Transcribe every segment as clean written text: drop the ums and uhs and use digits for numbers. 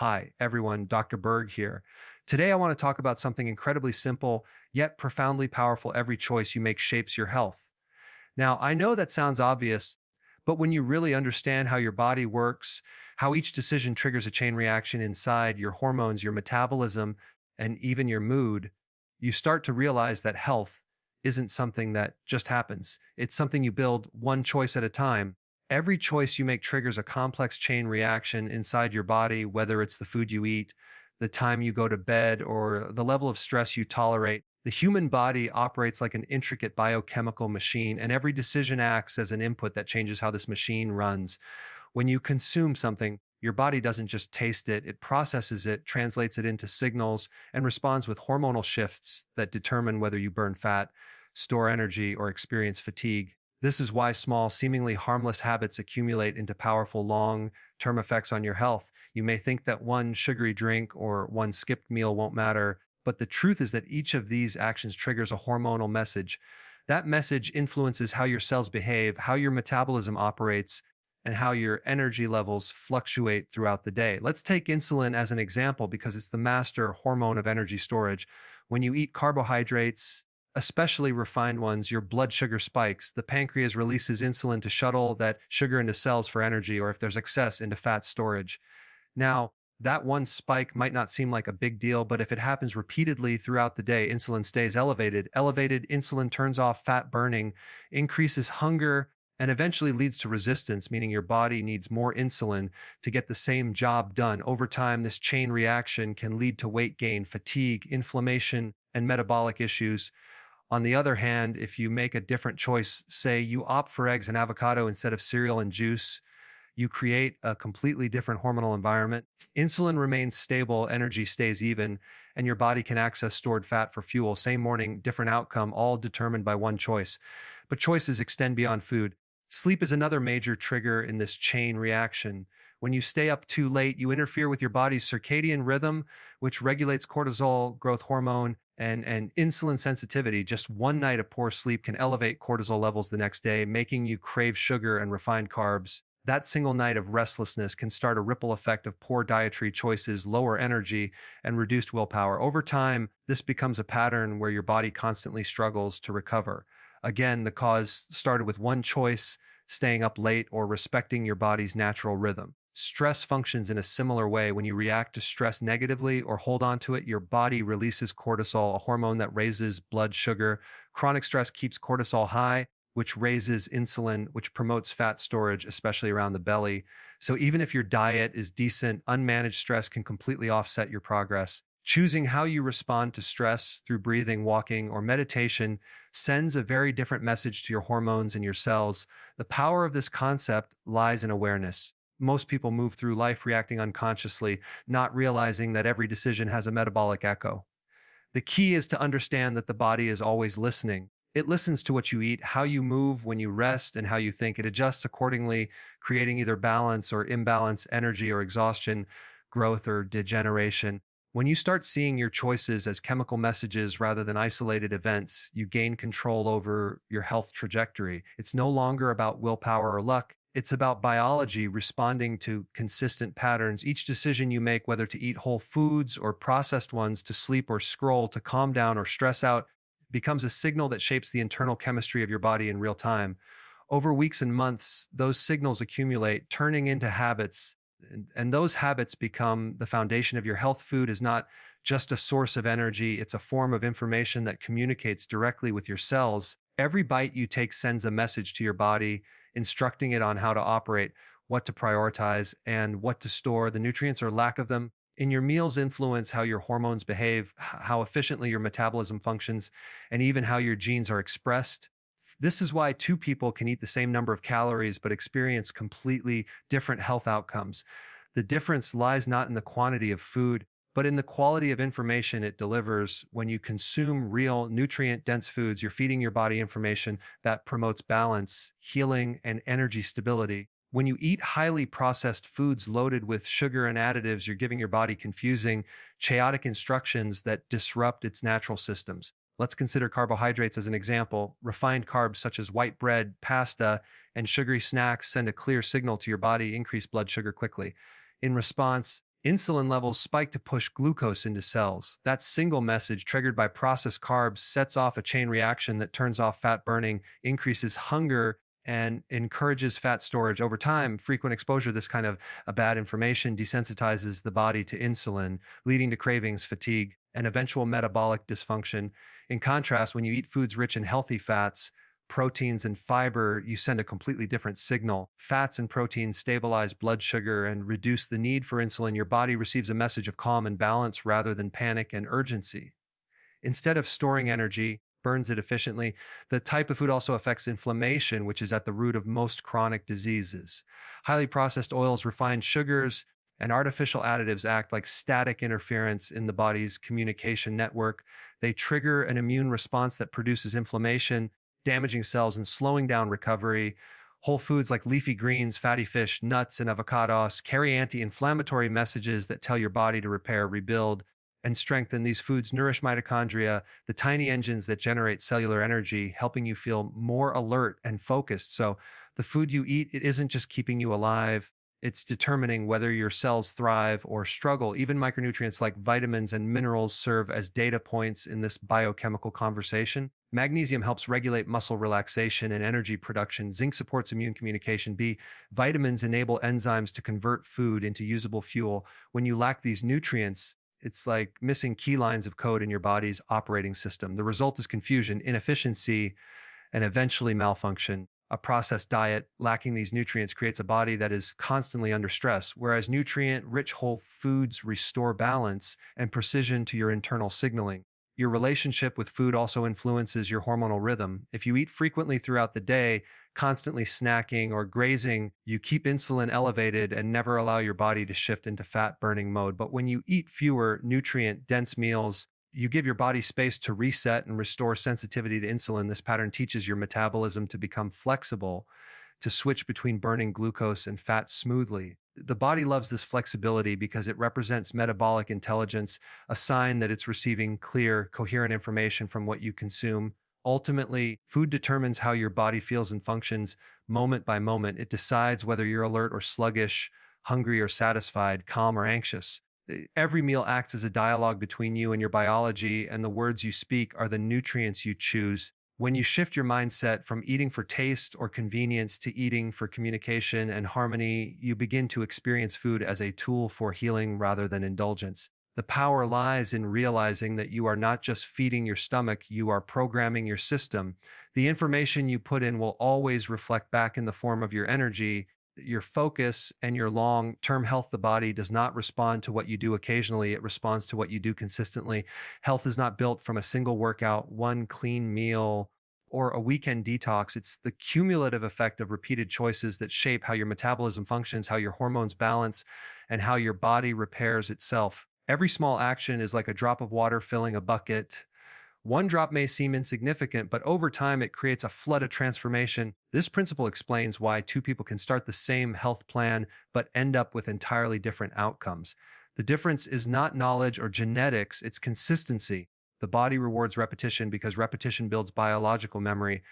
Hi, everyone, Dr. Berg here. Today, I want to talk about something incredibly simple, yet profoundly powerful. Every choice you make shapes your health. Now, I know that sounds obvious, but when you really understand how your body works, how each decision triggers a chain reaction inside your hormones, your metabolism, and even your mood, you start to realize that health isn't something that just happens. It's something you build one choice at a time. Every choice you make triggers a complex chain reaction inside your body, whether it's the food you eat, the time you go to bed, or the level of stress you tolerate. The human body operates like an intricate biochemical machine, and every decision acts as an input that changes how this machine runs. When you consume something, your body doesn't just taste it, it processes it, translates it into signals, and responds with hormonal shifts that determine whether you burn fat, store energy, or experience fatigue. This is why small, seemingly harmless habits accumulate into powerful long term effects on your health. You may think that one sugary drink or one skipped meal won't matter, but the truth is that each of these actions triggers a hormonal message. That message influences how your cells behave, how your metabolism operates, and how your energy levels fluctuate throughout the day. Let's take insulin as an example because it's the master hormone of energy storage. When you eat carbohydrates, especially refined ones, your blood sugar spikes. The pancreas releases insulin to shuttle that sugar into cells for energy, or if there's excess, into fat storage. Now, that one spike might not seem like a big deal, but if it happens repeatedly throughout the day, insulin stays elevated. Elevated insulin turns off fat burning, increases hunger, and eventually leads to resistance, meaning your body needs more insulin to get the same job done. Over time, this chain reaction can lead to weight gain, fatigue, inflammation, and metabolic issues. On the other hand, if you make a different choice, say you opt for eggs and avocado instead of cereal and juice, you create a completely different hormonal environment. Insulin remains stable, energy stays even, and your body can access stored fat for fuel. Same morning, different outcome, all determined by one choice. But choices extend beyond food. Sleep is another major trigger in this chain reaction. When you stay up too late, you interfere with your body's circadian rhythm, which regulates cortisol, growth hormone, and insulin sensitivity. Just one night of poor sleep can elevate cortisol levels the next day, making you crave sugar and refined carbs. That single night of restlessness can start a ripple effect of poor dietary choices, lower energy, and reduced willpower. Over time, this becomes a pattern where your body constantly struggles to recover. Again, the cause started with one choice, staying up late or respecting your body's natural rhythm. Stress functions in a similar way. When you react to stress negatively or hold on to it, your body releases cortisol, a hormone that raises blood sugar. Chronic stress keeps cortisol high, which raises insulin, which promotes fat storage, especially around the belly. So even if your diet is decent, unmanaged stress can completely offset your progress. Choosing how you respond to stress through breathing, walking, or meditation sends a very different message to your hormones and your cells. The power of this concept lies in awareness. Most people move through life reacting unconsciously, not realizing that every decision has a metabolic echo. The key is to understand that the body is always listening. It listens to what you eat, how you move when you rest, and how you think. It adjusts accordingly, creating either balance or imbalance, energy or exhaustion, growth or degeneration. When you start seeing your choices as chemical messages rather than isolated events, you gain control over your health trajectory. It's no longer about willpower or luck. It's about biology responding to consistent patterns. Each decision you make, whether to eat whole foods or processed ones, to sleep or scroll, to calm down or stress out, becomes a signal that shapes the internal chemistry of your body in real time. Over weeks and months, those signals accumulate, turning into habits, and those habits become the foundation of your health. Food is not just a source of energy, it's a form of information that communicates directly with your cells. Every bite you take sends a message to your body, instructing it on how to operate, what to prioritize, and what to store. The nutrients or lack of them in your meals influence how your hormones behave, how efficiently your metabolism functions, and even how your genes are expressed. This is why two people can eat the same number of calories but experience completely different health outcomes. The difference lies not in the quantity of food, but in the quality of information it delivers. When you consume real nutrient-dense foods, you're feeding your body information that promotes balance, healing, and energy stability. When you eat highly processed foods loaded with sugar and additives, you're giving your body confusing, chaotic instructions that disrupt its natural systems. Let's consider carbohydrates as an example. Refined carbs such as white bread, pasta, and sugary snacks send a clear signal to your body: increase blood sugar quickly. In response, Insulin levels spike to push glucose into cells. That single message, triggered by processed carbs, sets off a chain reaction that turns off fat burning, increases hunger, and encourages fat storage. Over time, frequent exposure to this kind of bad information desensitizes the body to insulin, leading to cravings, fatigue, and eventual metabolic dysfunction. In contrast, when you eat foods rich in healthy fats, proteins, and fiber, you send a completely different signal. Fats and proteins stabilize blood sugar and reduce the need for insulin. Your body receives a message of calm and balance rather than panic and urgency. Instead of storing energy, burns it efficiently. The type of food also affects inflammation, which is at the root of most chronic diseases. Highly processed oils, refined sugars, and artificial additives act like static interference in the body's communication network. They trigger an immune response that produces inflammation, damaging cells and slowing down recovery. Whole foods like leafy greens, fatty fish, nuts, and avocados carry anti inflammatory messages that tell your body to repair, rebuild, and strengthen. These foods nourish mitochondria, the tiny engines that generate cellular energy, helping you feel more alert and focused. So, the food you eat, it isn't just keeping you alive, it's determining whether your cells thrive or struggle. Even micronutrients like vitamins and minerals serve as data points in this biochemical conversation. Magnesium helps regulate muscle relaxation and energy production. Zinc supports immune communication. B. Vitamins enable enzymes to convert food into usable fuel. When you lack these nutrients, it's like missing key lines of code in your body's operating system. The result is confusion, inefficiency, and eventually malfunction. A processed diet lacking these nutrients creates a body that is constantly under stress, whereas nutrient-rich whole foods restore balance and precision to your internal signaling. Your relationship with food also influences your hormonal rhythm. If you eat frequently throughout the day, constantly snacking or grazing, you keep insulin elevated and never allow your body to shift into fat burning mode. But when you eat fewer nutrient dense meals, you give your body space to reset and restore sensitivity to insulin. This pattern teaches your metabolism to become flexible, to switch between burning glucose and fat smoothly. The body loves this flexibility because it represents metabolic intelligence, a sign that it's receiving clear, coherent information from what you consume. Ultimately, food determines how your body feels and functions moment by moment. It decides whether you're alert or sluggish, hungry or satisfied, calm or anxious. Every meal acts as a dialogue between you and your biology, and the words you speak are the nutrients you choose. When you shift your mindset from eating for taste or convenience to eating for communication and harmony, you begin to experience food as a tool for healing rather than indulgence. The power lies in realizing that you are not just feeding your stomach, you are programming your system. The information you put in will always reflect back in the form of your energy, your focus, and your long-term health. The body does not respond to what you do occasionally, it responds to what you do consistently. Health is not built from a single workout, one clean meal, or a weekend detox. It's the cumulative effect of repeated choices that shape how your metabolism functions, how your hormones balance, and how your body repairs itself. Every small action is like a drop of water filling a bucket. One drop may seem insignificant, but over time it creates a flood of transformation. This principle explains why two people can start the same health plan but end up with entirely different outcomes. The difference is not knowledge or genetics, it's consistency. The body rewards repetition because repetition builds biological memory.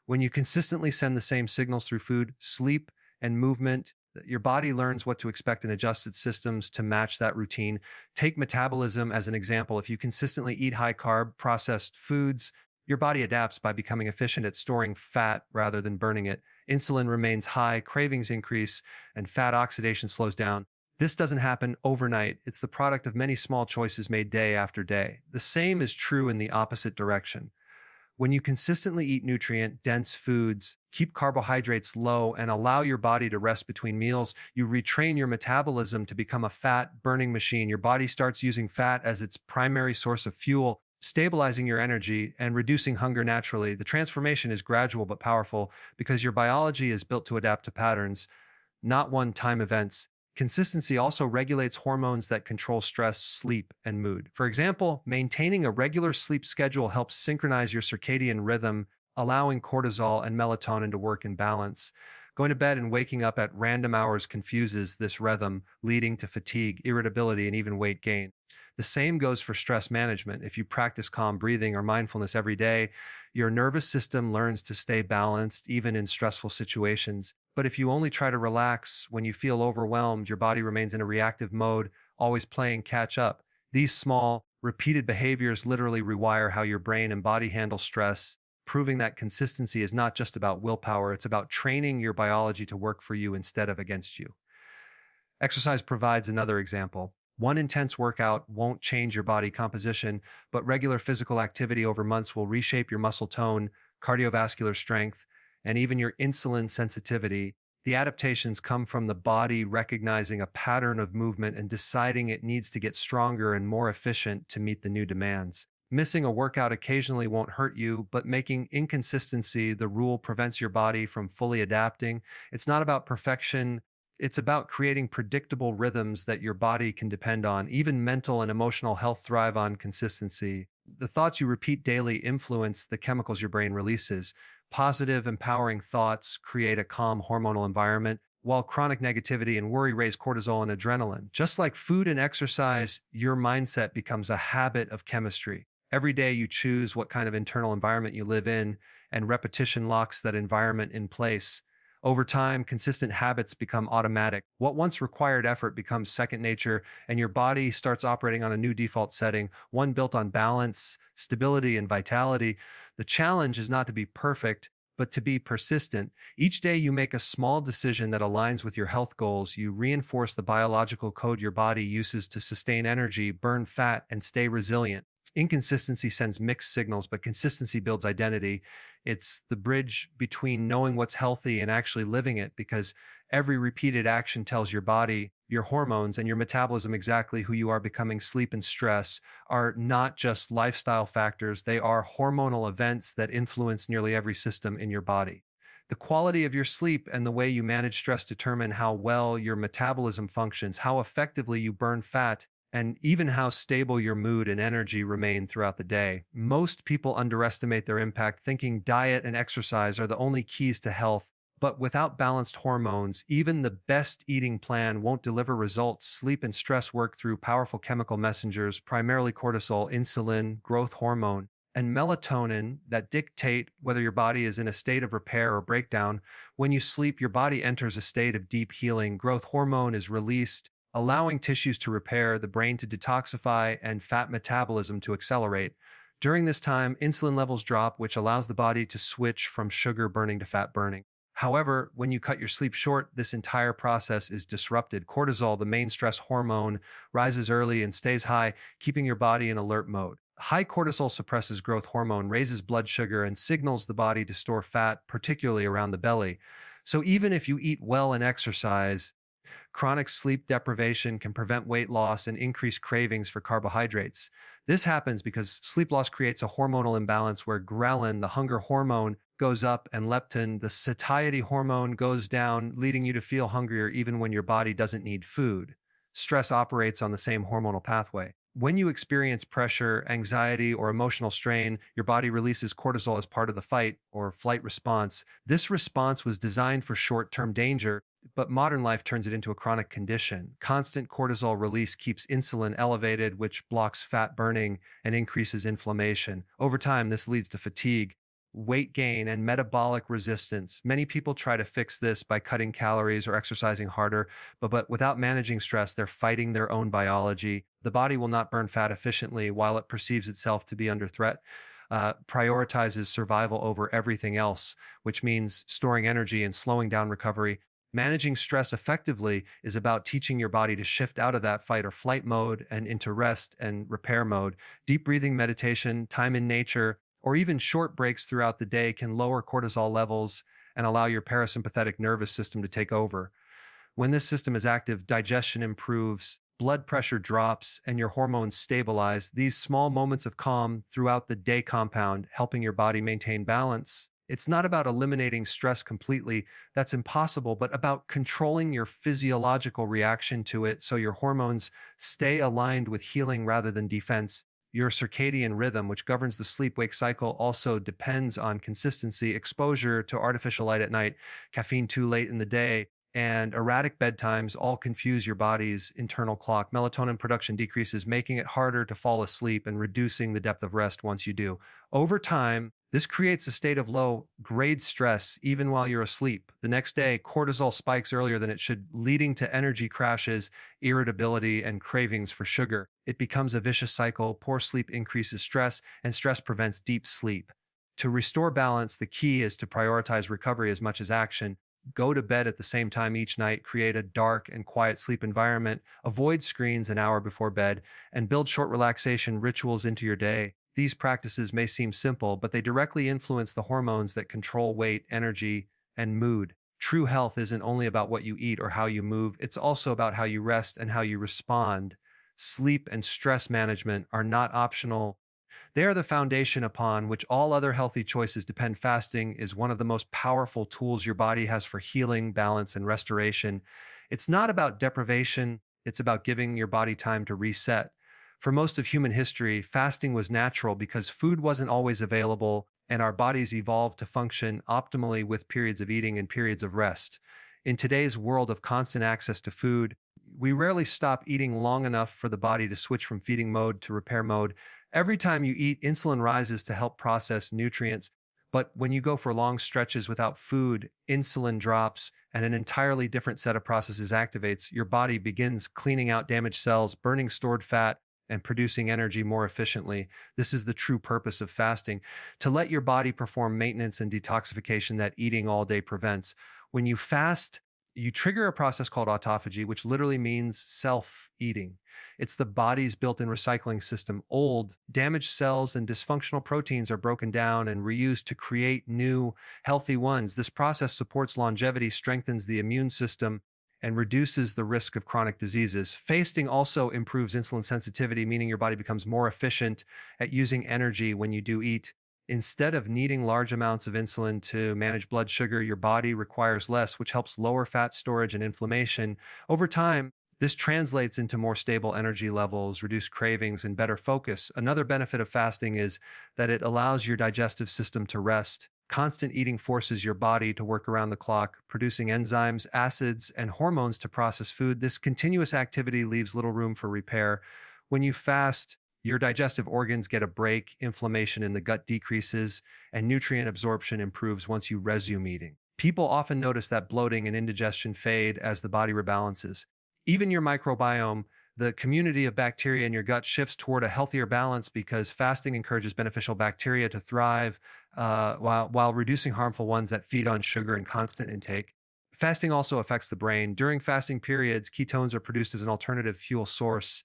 When you consistently send the same signals through food, sleep, and movement, your body learns what to expect and adjusts its systems to match that routine. Take metabolism as an example. If you consistently eat high carb, processed foods, your body adapts by becoming efficient at storing fat rather than burning it. Insulin remains high, cravings increase, and fat oxidation slows down. This doesn't happen overnight. It's the product of many small choices made day after day. The same is true in the opposite direction. When you consistently eat nutrient-dense foods, keep carbohydrates low, and allow your body to rest between meals, you retrain your metabolism to become a fat-burning machine. Your body starts using fat as its primary source of fuel, stabilizing your energy and reducing hunger naturally. The transformation is gradual but powerful because your biology is built to adapt to patterns, not one-time events. Consistency also regulates hormones that control stress, sleep, and mood. For example, maintaining a regular sleep schedule helps synchronize your circadian rhythm, allowing cortisol and melatonin to work in balance. Going to bed and waking up at random hours confuses this rhythm, leading to fatigue, irritability, and even weight gain. The same goes for stress management. If you practice calm breathing or mindfulness every day, your nervous system learns to stay balanced even in stressful situations. But if you only try to relax when you feel overwhelmed, your body remains in a reactive mode, always playing catch up. These small, repeated behaviors literally rewire how your brain and body handle stress, proving that consistency is not just about willpower, it's about training your biology to work for you instead of against you. Exercise provides another example. One intense workout won't change your body composition, but regular physical activity over months will reshape your muscle tone, cardiovascular strength, and even your insulin sensitivity. The adaptations come from the body recognizing a pattern of movement and deciding it needs to get stronger and more efficient to meet the new demands. Missing a workout occasionally won't hurt you, but making inconsistency the rule prevents your body from fully adapting. It's not about perfection, it's about creating predictable rhythms that your body can depend on. Even mental and emotional health thrive on consistency. The thoughts you repeat daily influence the chemicals your brain releases. Positive, empowering thoughts create a calm hormonal environment, while chronic negativity and worry raise cortisol and adrenaline. Just like food and exercise, your mindset becomes a habit of chemistry. Every day you choose what kind of internal environment you live in, and repetition locks that environment in place. Over time, consistent habits become automatic. What once required effort becomes second nature, and your body starts operating on a new default setting, one built on balance, stability, and vitality. The challenge is not to be perfect, but to be persistent. Each day you make a small decision that aligns with your health goals, you reinforce the biological code your body uses to sustain energy, burn fat, and stay resilient. Inconsistency sends mixed signals, but consistency builds identity. It's the bridge between knowing what's healthy and actually living it, because every repeated action tells your body, your hormones, and your metabolism exactly who you are becoming. Sleep and stress are not just lifestyle factors, they are hormonal events that influence nearly every system in your body. The quality of your sleep and the way you manage stress determine how well your metabolism functions, how effectively you burn fat, and even how stable your mood and energy remain throughout the day. Most people underestimate their impact, thinking diet and exercise are the only keys to health. But without balanced hormones, even the best eating plan won't deliver results. Sleep and stress work through powerful chemical messengers, primarily cortisol, insulin, growth hormone, and melatonin, that dictate whether your body is in a state of repair or breakdown. When you sleep, your body enters a state of deep healing. Growth hormone is released, allowing tissues to repair, the brain to detoxify, and fat metabolism to accelerate. During this time, insulin levels drop, which allows the body to switch from sugar burning to fat burning. However, when you cut your sleep short, this entire process is disrupted. Cortisol, the main stress hormone, rises early and stays high, keeping your body in alert mode. High cortisol suppresses growth hormone, raises blood sugar, and signals the body to store fat, particularly around the belly. So even if you eat well and exercise, chronic sleep deprivation can prevent weight loss and increase cravings for carbohydrates. This happens because sleep loss creates a hormonal imbalance where ghrelin, the hunger hormone, goes up and leptin, the satiety hormone, goes down, leading you to feel hungrier even when your body doesn't need food. Stress operates on the same hormonal pathway. When you experience pressure, anxiety, or emotional strain, your body releases cortisol as part of the fight or flight response. This response was designed for short-term danger, but modern life turns it into a chronic condition. Constant cortisol release keeps insulin elevated, which blocks fat burning and increases inflammation. Over time, this leads to fatigue, weight gain, and metabolic resistance. Many people try to fix this by cutting calories or exercising harder, but without managing stress, they're fighting their own biology. The body will not burn fat efficiently while it perceives itself to be under threat. Prioritizes survival over everything else, which means storing energy and slowing down recovery. Managing stress effectively is about teaching your body to shift out of that fight or flight mode and into rest and repair mode. Deep breathing, meditation, time in nature, or even short breaks throughout the day can lower cortisol levels and allow your parasympathetic nervous system to take over. When this system is active, digestion improves, blood pressure drops, and your hormones stabilize. These small moments of calm throughout the day compound, helping your body maintain balance. It's not about eliminating stress completely, that's impossible, but about controlling your physiological reaction to it so your hormones stay aligned with healing rather than defense. Your circadian rhythm, which governs the sleep-wake cycle, also depends on consistency. Exposure to artificial light at night, caffeine too late in the day, and erratic bedtimes all confuse your body's internal clock. Melatonin production decreases, making it harder to fall asleep and reducing the depth of rest once you do. Over time, this creates a state of low grade stress even while you're asleep. The next day, cortisol spikes earlier than it should, leading to energy crashes, irritability, and cravings for sugar. It becomes a vicious cycle. Poor sleep increases stress, and stress prevents deep sleep. To restore balance, the key is to prioritize recovery as much as action. Go to bed at the same time each night, create a dark and quiet sleep environment, avoid screens an hour before bed, and build short relaxation rituals into your day. These practices may seem simple, but they directly influence the hormones that control weight, energy, and mood. True health isn't only about what you eat or how you move, it's also about how you rest and how you respond. Sleep and stress management are not optional. They are the foundation upon which all other healthy choices depend. Fasting is one of the most powerful tools your body has for healing, balance, and restoration. It's not about deprivation, it's about giving your body time to reset. For most of human history, fasting was natural because food wasn't always available, and our bodies evolved to function optimally with periods of eating and periods of rest. In today's world of constant access to food, we rarely stop eating long enough for the body to switch from feeding mode to repair mode. Every time you eat, insulin rises to help process nutrients. But when you go for long stretches without food, insulin drops and an entirely different set of processes activates. Your body begins cleaning out damaged cells, burning stored fat, and producing energy more efficiently. This is the true purpose of fasting, to let your body perform maintenance and detoxification that eating all day prevents. When you fast, you trigger a process called autophagy, which literally means self-eating. It's the body's built-in recycling system. Old, damaged cells and dysfunctional proteins are broken down and reused to create new, healthy ones. This process supports longevity, strengthens the immune system, and reduces the risk of chronic diseases. Fasting also improves insulin sensitivity, meaning your body becomes more efficient at using energy when you do eat. Instead of needing large amounts of insulin to manage blood sugar, your body requires less, which helps lower fat storage and inflammation. Over time, this translates into more stable energy levels, reduced cravings, and better focus. Another benefit of fasting is that it allows your digestive system to rest. Constant eating forces your body to work around the clock, producing enzymes, acids, and hormones to process food. This continuous activity leaves little room for repair. When you fast, your digestive organs get a break, inflammation in the gut decreases, and nutrient absorption improves once you resume eating. People often notice that bloating and indigestion fade as the body rebalances. Even your microbiome, the community of bacteria in your gut, shifts toward a healthier balance because fasting encourages beneficial bacteria to thrive while reducing harmful ones that feed on sugar and constant intake. Fasting also affects the brain. During fasting periods, ketones are produced as an alternative fuel source.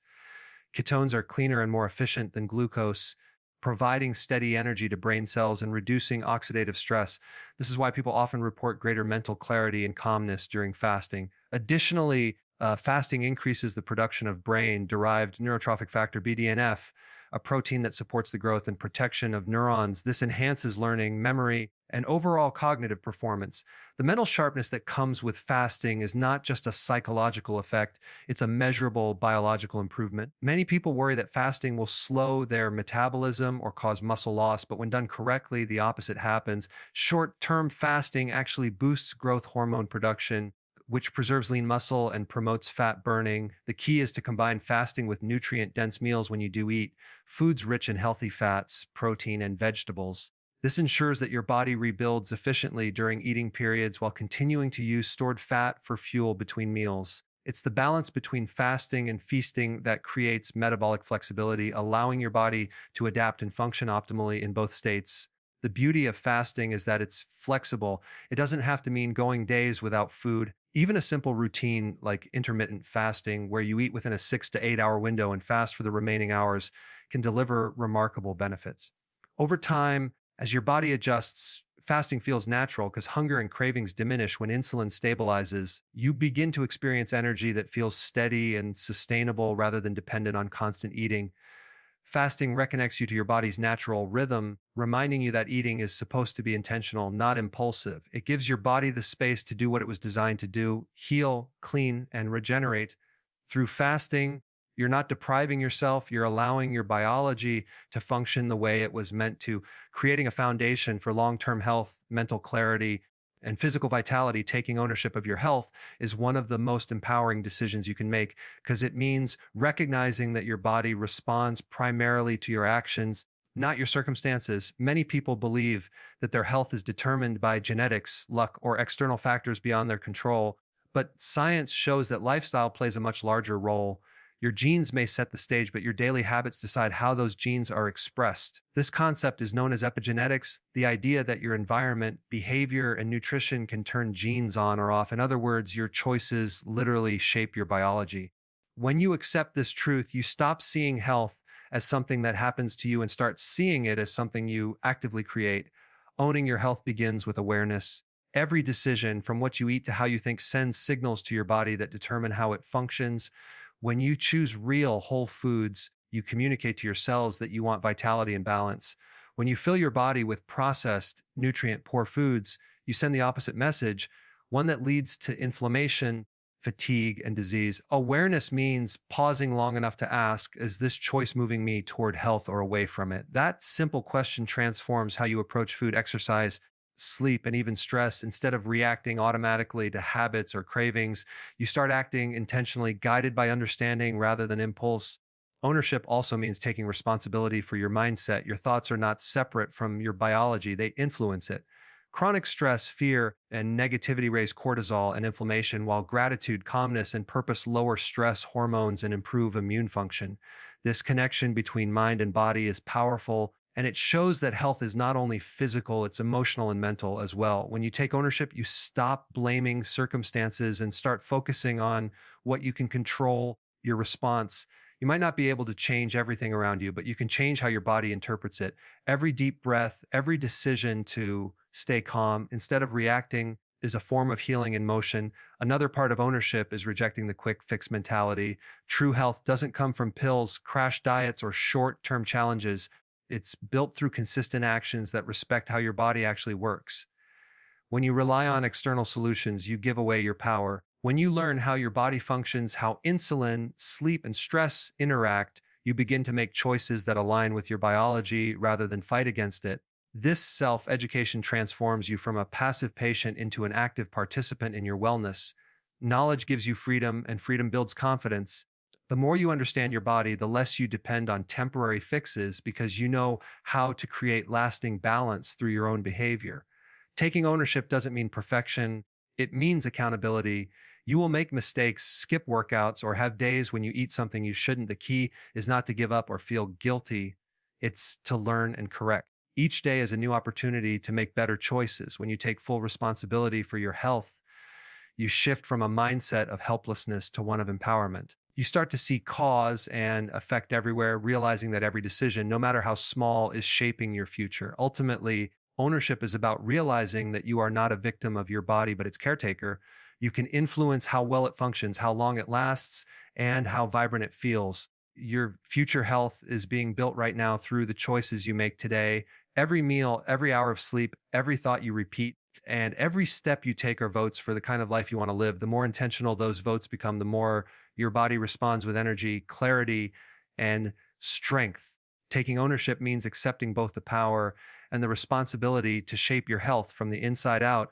Ketones are cleaner and more efficient than glucose, providing steady energy to brain cells and reducing oxidative stress. This is why people often report greater mental clarity and calmness during fasting. Additionally, fasting increases the production of brain-derived neurotrophic factor BDNF, a protein that supports the growth and protection of neurons. This enhances learning, memory, and overall cognitive performance. The mental sharpness that comes with fasting is not just a psychological effect, it's a measurable biological improvement. Many people worry that fasting will slow their metabolism or cause muscle loss, but when done correctly, the opposite happens. Short-term fasting actually boosts growth hormone production, which preserves lean muscle and promotes fat burning. The key is to combine fasting with nutrient-dense meals when you do eat, foods rich in healthy fats, protein, and vegetables. This ensures that your body rebuilds efficiently during eating periods while continuing to use stored fat for fuel between meals. It's the balance between fasting and feasting that creates metabolic flexibility, allowing your body to adapt and function optimally in both states. The beauty of fasting is that it's flexible. It doesn't have to mean going days without food. Even a simple routine like intermittent fasting, where you eat within a 6 to 8 hour window and fast for the remaining hours, can deliver remarkable benefits. Over time, as your body adjusts, fasting feels natural because hunger and cravings diminish when insulin stabilizes. You begin to experience energy that feels steady and sustainable rather than dependent on constant eating. Fasting reconnects you to your body's natural rhythm, reminding you that eating is supposed to be intentional, not impulsive. It gives your body the space to do what it was designed to do: heal, clean, and regenerate. Through fasting, you're not depriving yourself, you're allowing your biology to function the way it was meant to, creating a foundation for long-term health, mental clarity, And physical vitality, taking ownership of your health, is one of the most empowering decisions you can make because it means recognizing that your body responds primarily to your actions, not your circumstances. Many people believe that their health is determined by genetics, luck, or external factors beyond their control. But science shows that lifestyle plays a much larger role. Your genes may set the stage, but your daily habits decide how those genes are expressed. This concept is known as epigenetics, the idea that your environment, behavior, and nutrition can turn genes on or off. In other words, your choices literally shape your biology. When you accept this truth, you stop seeing health as something that happens to you and start seeing it as something you actively create. Owning your health begins with awareness. Every decision, from what you eat to how you think, sends signals to your body that determine how it functions. When you choose real whole foods, you communicate to your cells that you want vitality and balance. When you fill your body with processed, nutrient poor foods, you send the opposite message, one that leads to inflammation, fatigue, and disease. Awareness means pausing long enough to ask, is this choice moving me toward health or away from it? That simple question transforms how you approach food, exercise, sleep, and even stress. Instead of reacting automatically to habits or cravings, you start acting intentionally, guided by understanding rather than impulse. Ownership also means taking responsibility for your mindset. Your thoughts are not separate from your biology, they influence it. Chronic stress, fear, and negativity raise cortisol and inflammation, while gratitude, calmness, and purpose lower stress hormones and improve immune function. This connection between mind and body is powerful, and it shows that health is not only physical, it's emotional and mental as well. When you take ownership, you stop blaming circumstances and start focusing on what you can control, your response. You might not be able to change everything around you, but you can change how your body interprets it. Every deep breath, every decision to stay calm instead of reacting is a form of healing in motion. Another part of ownership is rejecting the quick fix mentality. True health doesn't come from pills, crash diets, or short term challenges. It's built through consistent actions that respect how your body actually works. When you rely on external solutions, you give away your power. When you learn how your body functions, how insulin, sleep, and stress interact, you begin to make choices that align with your biology rather than fight against it. This self education transforms you from a passive patient into an active participant in your wellness. Knowledge gives you freedom, and freedom builds confidence. The more you understand your body, the less you depend on temporary fixes because you know how to create lasting balance through your own behavior. Taking ownership doesn't mean perfection, it means accountability. You will make mistakes, skip workouts, or have days when you eat something you shouldn't. The key is not to give up or feel guilty, it's to learn and correct. Each day is a new opportunity to make better choices. When you take full responsibility for your health, you shift from a mindset of helplessness to one of empowerment. You start to see cause and effect everywhere, realizing that every decision, no matter how small, is shaping your future. Ultimately, ownership is about realizing that you are not a victim of your body, but its caretaker. You can influence how well it functions, how long it lasts, and how vibrant it feels. Your future health is being built right now through the choices you make today. Every meal, every hour of sleep, every thought you repeat, and every step you take are votes for the kind of life you want to live. The more intentional those votes become, the more your body responds with energy, clarity, and strength. Taking ownership means accepting both the power and the responsibility to shape your health from the inside out.